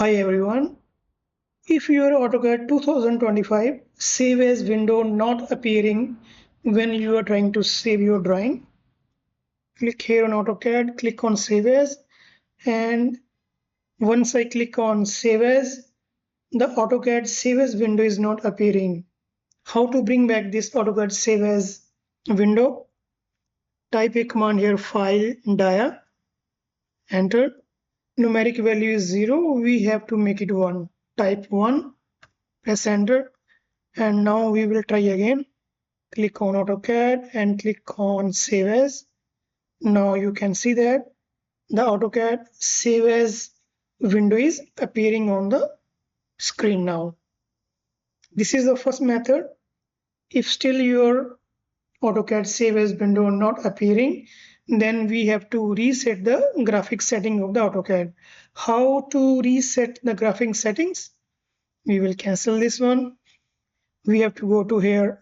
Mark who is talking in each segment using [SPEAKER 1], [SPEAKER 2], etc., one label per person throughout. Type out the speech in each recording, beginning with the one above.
[SPEAKER 1] Hi everyone. If your AutoCAD 2025 Save As window not appearing when you are trying to save your drawing, click here on AutoCAD, click on Save As, and once I click on Save As, the AutoCAD Save As window is not appearing. How to bring back this AutoCAD Save As window? Type a command here, FILEDIA, enter. Numeric value is 0, we have to make it 1. Type 1, press enter, and now we will try again. Click on AutoCAD and click on Save As. Now you can see that the AutoCAD Save As window is appearing on the screen now. This is the first method. If still your AutoCAD Save As window not appearing, then we have to reset the graphic setting of the AutoCAD. How to reset the graphic settings? We will cancel this one. We have to go to here,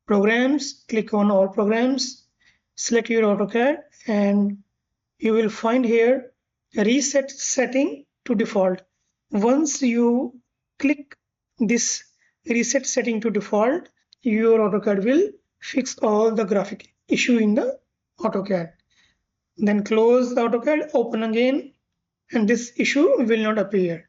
[SPEAKER 1] Programs, click on All Programs, select your AutoCAD, and you will find here Reset Setting to Default. Once you click this Reset Setting to Default, your AutoCAD will fix all the graphic issue in the AutoCAD. Then close the AutoCAD, open again, and this issue will not appear.